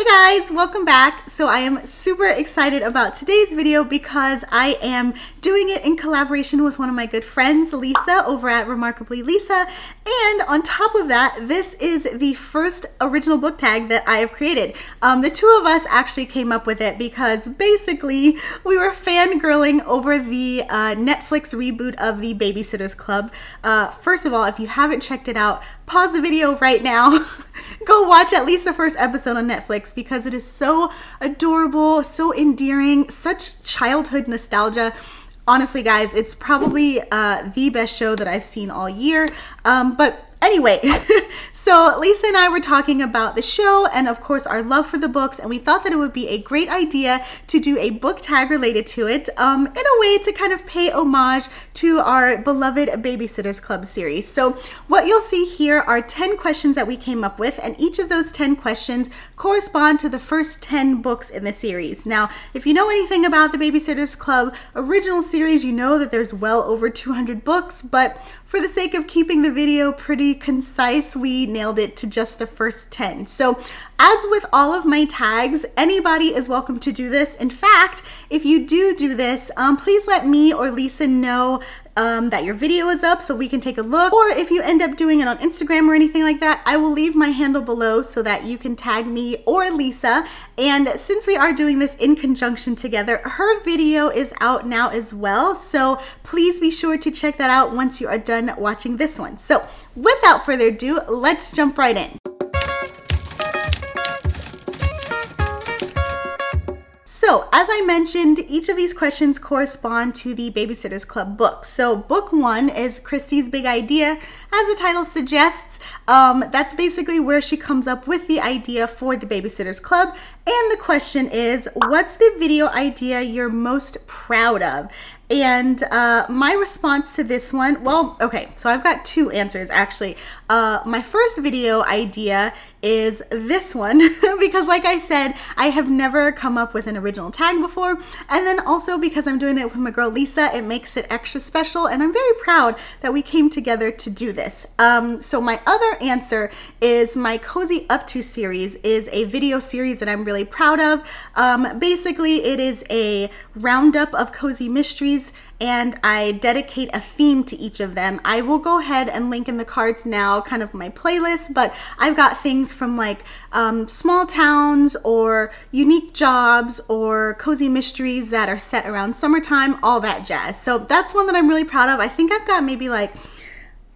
Hey guys, welcome back. So I am super excited about today's video because I am doing it in collaboration with one of my good friends, Lisa, over at Remarkably Lisa. And on top of that, this is the first original book tag that I have created. The two of us actually came up with it because basically we were fangirling over the Netflix reboot of the Babysitters Club. First of all, if you haven't checked it out, pause the video right now. Go watch at least the first episode on Netflix because it is so adorable, so endearing, such childhood nostalgia. Honestly, guys, it's probably the best show that I've seen all year. But anyway, so Lisa and I were talking about the show and of course our love for the books, and we thought that it would be a great idea to do a book tag related to it in a way to kind of pay homage to our beloved Babysitters Club series. So what you'll see here are 10 questions that we came up with, and each of those 10 questions correspond to the first 10 books in the series. Now, if you know anything about the Babysitters Club original series, you know that there's well over 200 books, but for the sake of keeping the video pretty concise, we nailed it to just the first 10. So as with all of my tags, anybody is welcome to do this. In fact, if you do this, please let me or Lisa know that your video is up so we can take a look. Or if you end up doing it on Instagram or anything like that, I will leave my handle below so that you can tag me or Lisa. And since we are doing this in conjunction together, her video is out now as well. So please be sure to check that out once you are done watching this one. So without further ado, let's jump right in. So, as I mentioned, each of these questions correspond to the Babysitters Club books. So, book 1 is Christys Big Idea. As the title suggests, that's basically where she comes up with the idea for the Babysitters Club. And the question is, what's the video idea you're most proud of? And my response to this one, well, okay, so I've got two answers actually. My first video idea is this one because like I said, I have never come up with an original tag before. And then also because I'm doing it with my girl Lisa, it makes it extra special. And I'm very proud that we came together to do this. So my other answer is my Cozy Up To series is a video series that I'm really proud of. Basically, it is a roundup of cozy mysteries, and I dedicate a theme to each of them. I will go ahead and link in the cards now kind of my playlist, but I've got things from like small towns or unique jobs or cozy mysteries that are set around summertime, all that jazz. So that's one that I'm really proud of. I think I've got maybe like,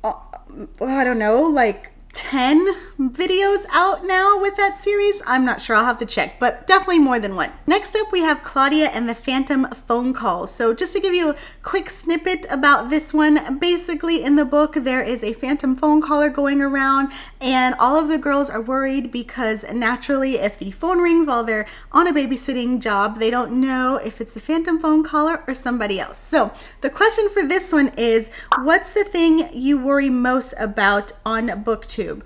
I don't know, like 10 videos out now with that series. I'm not sure, I'll have to check, but definitely more than one. Next up, we have Claudia and the Phantom Phone Calls. So just to give you a quick snippet about this one, basically in the book, there is a phantom phone caller going around and all of the girls are worried because naturally if the phone rings while they're on a babysitting job, they don't know if it's the phantom phone caller or somebody else. So the question for this one is, what's the thing you worry most about on Booktube?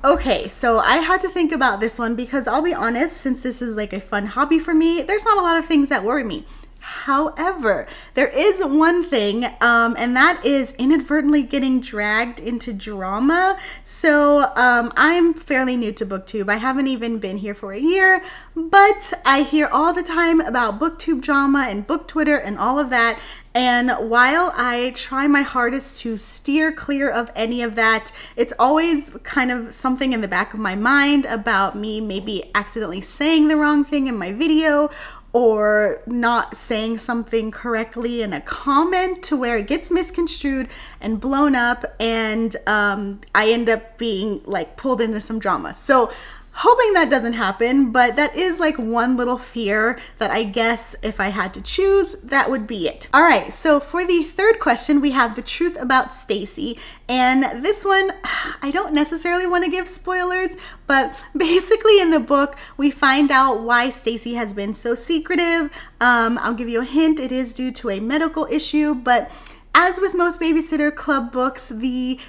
Okay, so I had to think about this one because I'll be honest, since this is like a fun hobby for me, there's not a lot of things that worry me. However, there is one thing, and that is inadvertently getting dragged into drama. So I'm fairly new to Booktube. I haven't even been here for a year, but I hear all the time about Booktube drama and book Twitter and all of that. And while I try my hardest to steer clear of any of that, it's always kind of something in the back of my mind about me maybe accidentally saying the wrong thing in my video or not saying something correctly in a comment to where it gets misconstrued and blown up, and I end up being like pulled into some drama. So hoping that doesn't happen, but that is like one little fear that I guess if I had to choose, that would be it. All right, so for the third question, we have the truth about Stacy. And this one, I don't necessarily want to give spoilers, but basically in the book, we find out why Stacy has been so secretive. I'll give you a hint, it is due to a medical issue, but as with most Babysitter Club books, the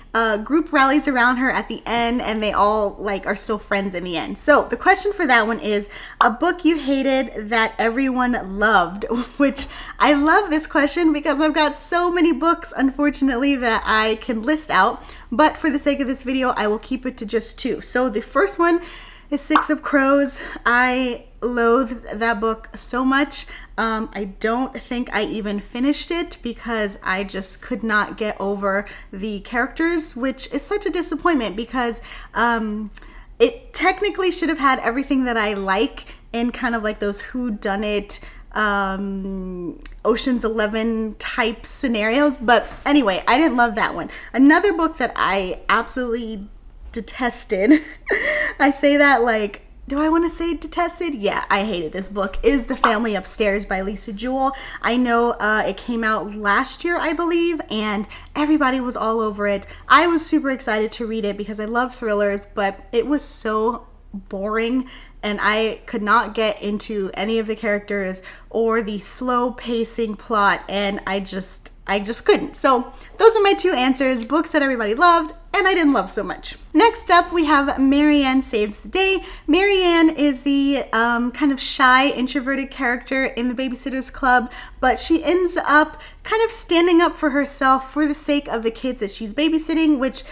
group rallies around her at the end and they all like are still friends in the end. So the question for that one is a book you hated that everyone loved, which I love this question because I've got so many books, unfortunately, that I can list out. But for the sake of this video, I will keep it to just two. So the first one is Six of Crows. I loathed that book so much. I don't think I even finished it because I just could not get over the characters, which is such a disappointment because it technically should have had everything that I like in kind of like those whodunit Ocean's 11 type scenarios. But anyway, I didn't love that one. Another book that I absolutely detested, I say that like, do I want to say detested? Yeah, I hated this book, is The Family Upstairs by Lisa Jewell. I know it came out last year, I believe, and everybody was all over it. I was super excited to read it because I love thrillers, but it was so boring and I could not get into any of the characters or the slow pacing plot, and I just couldn't. So those are my two answers, books that everybody loved and I didn't love so much. Next up, we have Marianne Saves the Day. Marianne is the kind of shy, introverted character in the Babysitter's Club, but she ends up kind of standing up for herself for the sake of the kids that she's babysitting, which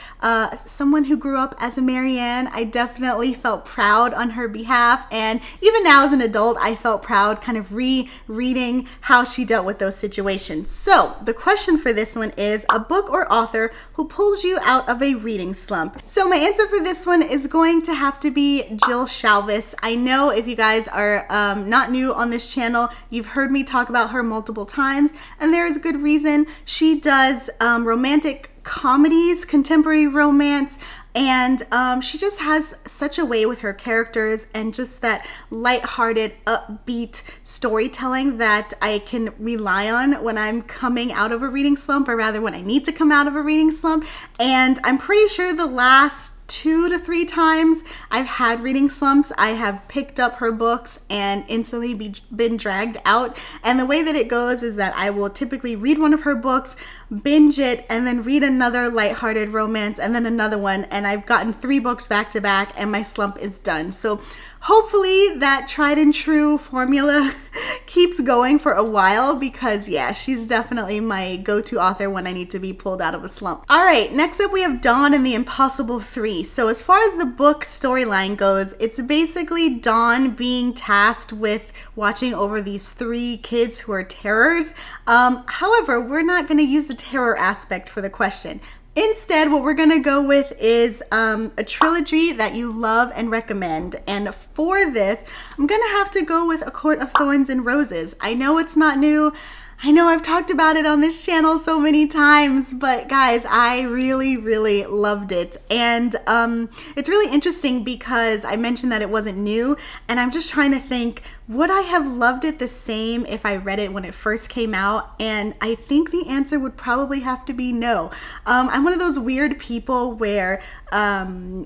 someone who grew up as a Marianne, I definitely felt proud on her behalf. And even now as an adult, I felt proud kind of rereading how she dealt with those situations. So the question for this one is a book or author who pulls you out of a reading slump. So my answer for this one is going to have to be Jill Shalvis. I know if you guys are not new on this channel, you've heard me talk about her multiple times, and there is good reason. She does romantic comedies, contemporary romance, and she just has such a way with her characters and just that lighthearted, upbeat storytelling that I can rely on when I'm coming out of a reading slump, or rather when I need to come out of a reading slump. And I'm pretty sure the last 2 to 3 times I've had reading slumps, I have picked up her books and instantly been dragged out. And the way that it goes is that I will typically read one of her books, binge it, and then read another lighthearted romance and then another one, and I've gotten 3 books back to back and my slump is done. So hopefully that tried and true formula keeps going for a while, because yeah, she's definitely my go-to author when I need to be pulled out of a slump. All right, next up we have Dawn and the Impossible 3. So as far as the book storyline goes, it's basically Dawn being tasked with watching over these 3 kids who are terrors. However, we're not going to use the terror aspect for the question. Instead, what we're gonna go with is a trilogy that you love and recommend. And for this, I'm gonna have to go with A Court of Thorns and Roses. I know it's not new. I know I've talked about it on this channel so many times, but guys, I really, really loved it. And it's really interesting because I mentioned that it wasn't new, and I'm just trying to think, would I have loved it the same if I read it when it first came out? And I think the answer would probably have to be no. I'm one of those weird people where I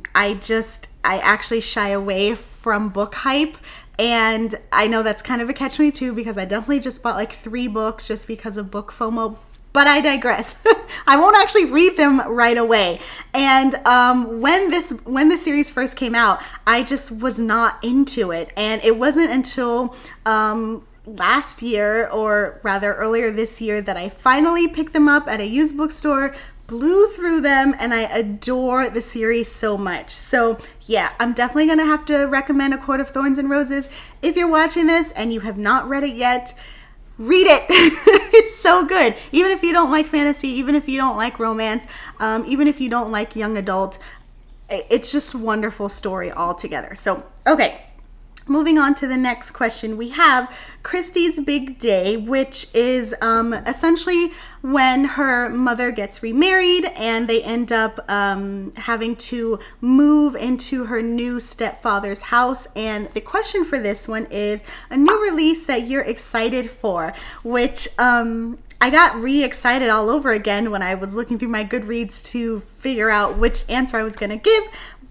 actually shy away from book hype. And I know that's kind of a catch-22 because I definitely just bought like 3 books just because of book FOMO, but I digress. I won't actually read them right away. And when the series first came out, I just was not into it. And it wasn't until last year, or rather earlier this year, that I finally picked them up at a used bookstore, blew through them, and I adore the series so much. So yeah, I'm definitely gonna have to recommend A Court of Thorns and Roses. If you're watching this and you have not read it yet, read it. It's so good. Even if you don't like fantasy, even if you don't like romance, even if you don't like young adult, it's just a wonderful story altogether. So okay, moving on to the next question, we have Christys Big Day, which is essentially when her mother gets remarried and they end up having to move into her new stepfather's house. And the question for this one is a new release that you're excited for, which I got re-excited all over again when I was looking through my Goodreads to figure out which answer I was going to give.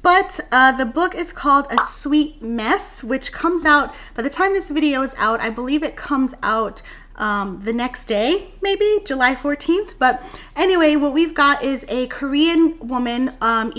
But the book is called A Sweet Mess, which comes out, by the time this video is out, I believe it comes out the next day, maybe July 14th. But anyway, what we've got is a Korean woman.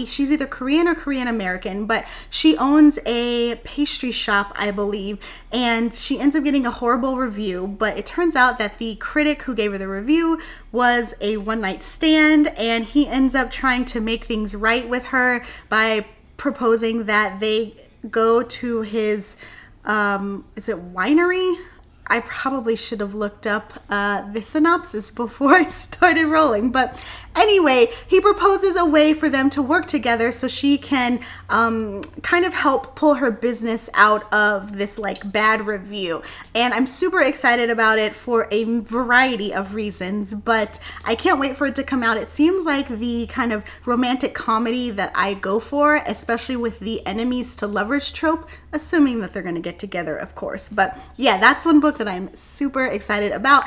She's either Korean or Korean American, but she owns a pastry shop, I believe, and she ends up getting a horrible review. But it turns out that the critic who gave her the review was a one-night stand, and he ends up trying to make things right with her by proposing that they go to his, is it winery? I probably should have looked up the synopsis before I started rolling. But anyway, he proposes a way for them to work together so she can kind of help pull her business out of this like bad review. And I'm super excited about it for a variety of reasons, but I can't wait for it to come out. It seems like the kind of romantic comedy that I go for, especially with the enemies to lovers trope, assuming that they're going to get together, of course. But yeah, that's one book that I'm super excited about.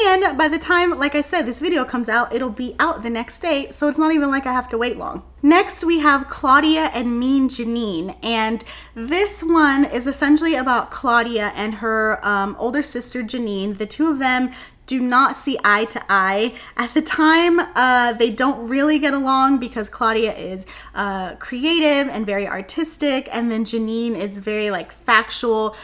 And by the time, like I said, this video comes out, it'll be out the next day, so it's not even like I have to wait long. Next, we have Claudia and Mean Janine, and this one is essentially about Claudia and her older sister Janine. The two of them do not see eye to eye. At the time, they don't really get along because Claudia is creative and very artistic, and then Janine is very like factual,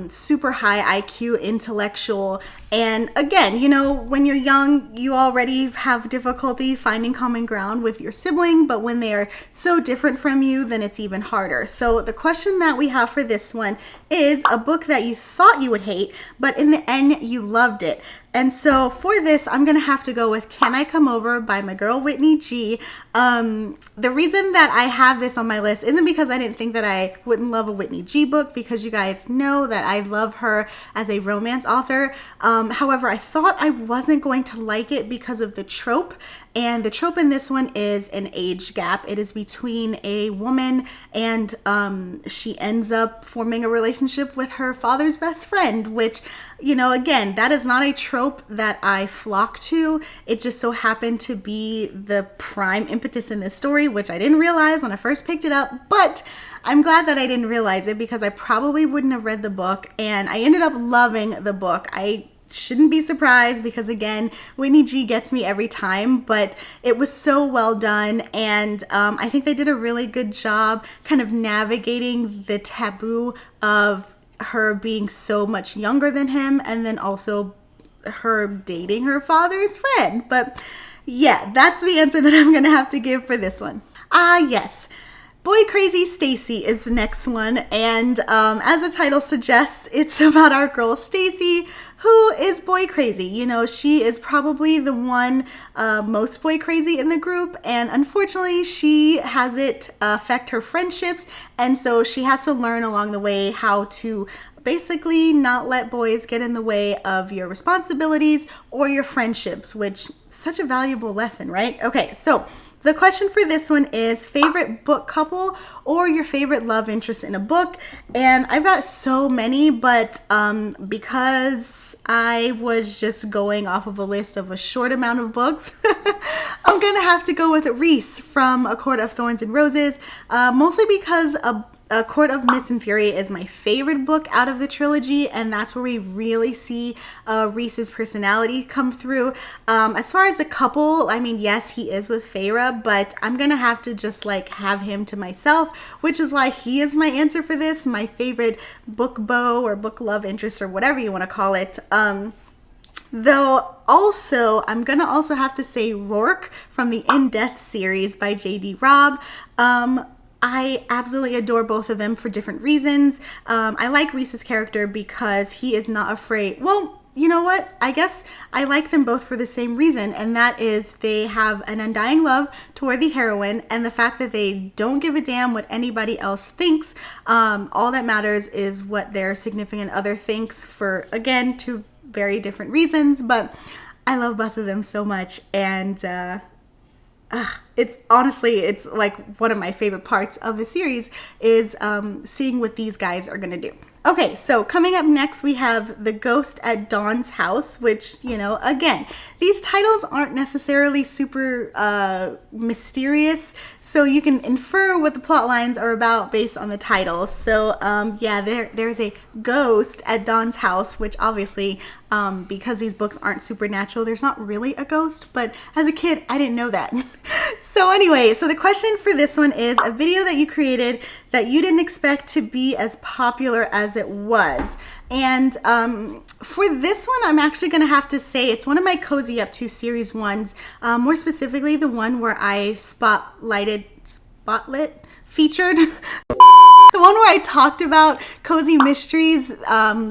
super high IQ, intellectual. And again, you know, when you're young, you already have difficulty finding common ground with your sibling, but when they are so different from you, then it's even harder. So the question that we have for this one is a book that you thought you would hate, but in the end, you loved it. And so for this, I'm gonna have to go with Can I Come Over by my girl Whitney G. The reason that I have this on my list isn't because I didn't think that I wouldn't love a Whitney G book, because you guys know that I love her as a romance author. However, I thought I wasn't going to like it because of the trope. And the trope in this one is an age gap. It is between a woman and she ends up forming a relationship with her father's best friend, which, you know, again, that is not a trope that I flock to. It just so happened to be the prime impetus in this story, which I didn't realize when I first picked it up, but I'm glad that I didn't realize it because I probably wouldn't have read the book, and I ended up loving the book. I shouldn't be surprised because, again, Whitney G gets me every time, but it was so well done, and I think they did a really good job kind of navigating the taboo of her being so much younger than him, and then also her dating her father's friend. But yeah, that's the answer that I'm gonna have to give for this one. Yes. Boy Crazy Stacy is the next one, and as the title suggests, it's about our girl Stacy, who is boy crazy. You know, she is probably the one most boy crazy in the group, and unfortunately she has it affect her friendships, and so she has to learn along the way how to basically not let boys get in the way of your responsibilities or your friendships, which is such a valuable lesson, right? Okay, so the question for this one is favorite book couple or your favorite love interest in a book. And I've got so many, but because I was just going off of a list of a short amount of books, I'm gonna have to go with Reese from A Court of Thorns and Roses, mostly because A Court of Mist and Fury is my favorite book out of the trilogy, and that's where we really see Reese's personality come through. As far as the couple, I mean, yes, he is with Feyre, but I'm gonna have to just like have him to myself, which is why he is my answer for this, my favorite book beau or book love interest or whatever you want to call it. Though also, I'm gonna also have to say Rourke from the In Death series by J.D. Robb. I absolutely adore both of them for different reasons. I like Reese's character because he is not afraid. Well, you know what? I guess I like them both for the same reason, and that is they have an undying love toward the heroine, and the fact that they don't give a damn what anybody else thinks. All that matters is what their significant other thinks, for, again, two very different reasons, but I love both of them so much, and it's honestly, it's like one of my favorite parts of the series is seeing what these guys are gonna do. Okay, so coming up next, we have The Ghost at Dawn's House, which, you know, again, these titles aren't necessarily super mysterious, so you can infer what the plot lines are about based on the titles. So, yeah, there's a ghost at Dawn's house, which obviously, because these books aren't supernatural, there's not really a ghost, but as a kid, I didn't know that. So anyway, so the question for this one is a video that you created that you didn't expect to be as popular as it was. And for this one, I'm actually gonna have to say it's one of my Cozy Up To series ones, more specifically the one where I featured The one where I talked about cozy mysteries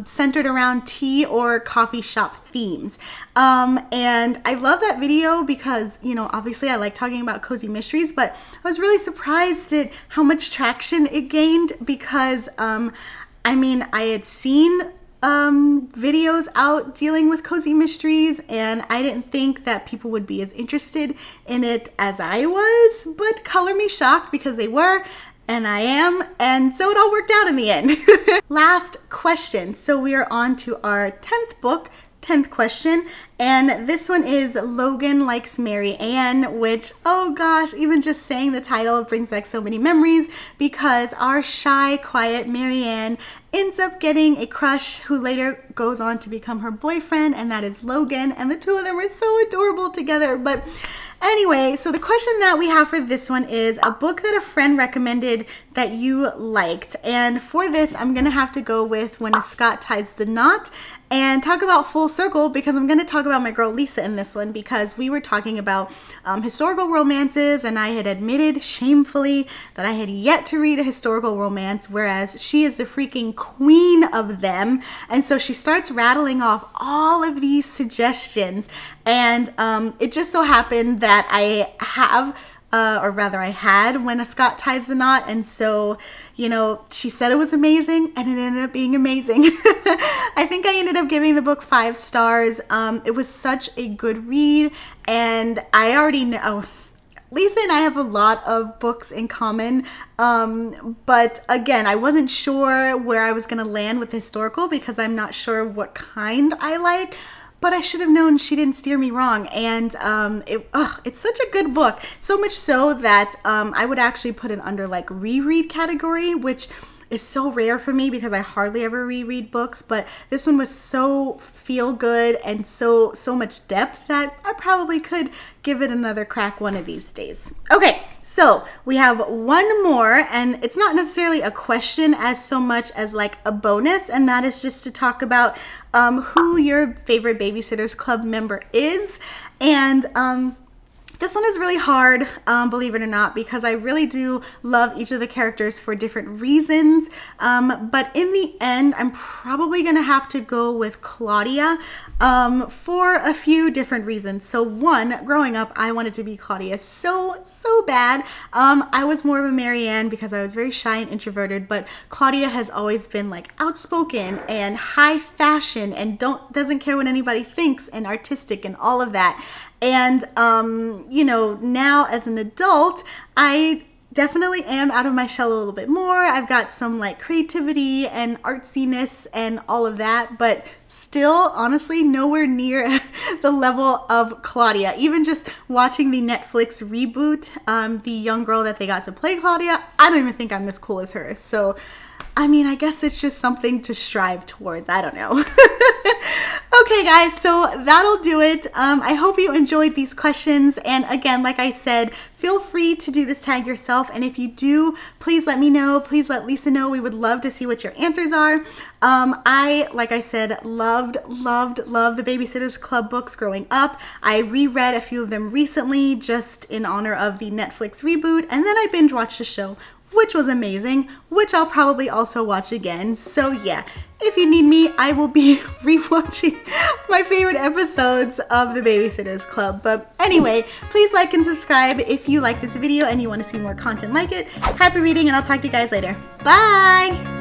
centered around tea or coffee shop themes. And I love that video because, you know, obviously I like talking about cozy mysteries, but I was really surprised at how much traction it gained because, I mean, I had seen videos out dealing with cozy mysteries, and I didn't think that people would be as interested in it as I was, but color me shocked because they were, and I am, and so it all worked out in the end. Last question. So we are on to our 10th book, 10th question, and this one is Logan Likes Mary Ann, which, oh gosh, even just saying the title brings back so many memories because our shy, quiet Mary Ann ends up getting a crush who later goes on to become her boyfriend, and that is Logan, and the two of them are so adorable together. But anyway, so the question that we have for this one is a book that a friend recommended that you liked. And for this, I'm going to have to go with When a Scot Ties the Knot and talk about Full Circle because I'm going to talk about my girl Lisa in this one because we were talking about historical romances, and I had admitted shamefully that I had yet to read a historical romance, whereas she is the freaking queen of them. And so she starts rattling off all of these suggestions, and it just so happened that I have or rather I had When a Scot Ties the Knot, and so, you know, she said it was amazing, and it ended up being amazing. I think I ended up giving the book 5 stars. It was such a good read, and I already know Lisa and I have a lot of books in common, but again, I wasn't sure where I was going to land with historical because I'm not sure what kind I like. But I should have known she didn't steer me wrong, and it's such a good book. So much so that I would actually put it under like reread category, which is so rare for me because I hardly ever reread books. But this one was so feel good and so much depth that I probably could give it another crack one of these days. Okay, so we have one more, and it's not necessarily a question as so much as like a bonus, and that is just to talk about who your favorite Babysitters Club member is. And this one is really hard, believe it or not, because I really do love each of the characters for different reasons. But in the end, I'm probably going to have to go with Claudia for a few different reasons. So one, growing up, I wanted to be Claudia so bad. I was more of a Mary Ann because I was very shy and introverted, but Claudia has always been like outspoken and high fashion and doesn't care what anybody thinks and artistic and all of that. And, you know, now as an adult, I definitely am out of my shell a little bit more. I've got some like creativity and artsiness and all of that, but still, honestly, nowhere near the level of Claudia. Even just watching the Netflix reboot, the young girl that they got to play Claudia, I don't even think I'm as cool as her. So, I mean, I guess it's just something to strive towards. I don't know. Okay, guys, so that'll do it. I hope you enjoyed these questions. And again, like I said, feel free to do this tag yourself. And if you do, please let me know. Please let Lisa know. We would love to see what your answers are. Like I said, loved the Babysitters Club books growing up. I reread a few of them recently just in honor of the Netflix reboot. And then I binge watched the show, which was amazing, which I'll probably also watch again. So yeah, if you need me, I will be rewatching my favorite episodes of the Babysitters Club. But anyway, please like and subscribe if you like this video and you want to see more content like it. Happy reading, and I'll talk to you guys later. Bye!